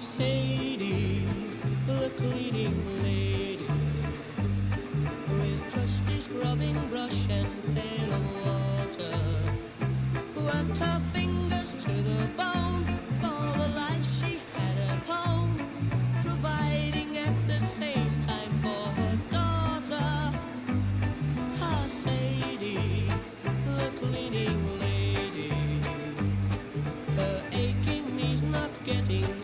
Sadie, the cleaning lady, with trusty scrubbing brush and pail of water, worked her fingers to the bone for the life she had at home, providing at the same time for her daughter. Ah, Sadie, the cleaning lady, her aching knees not getting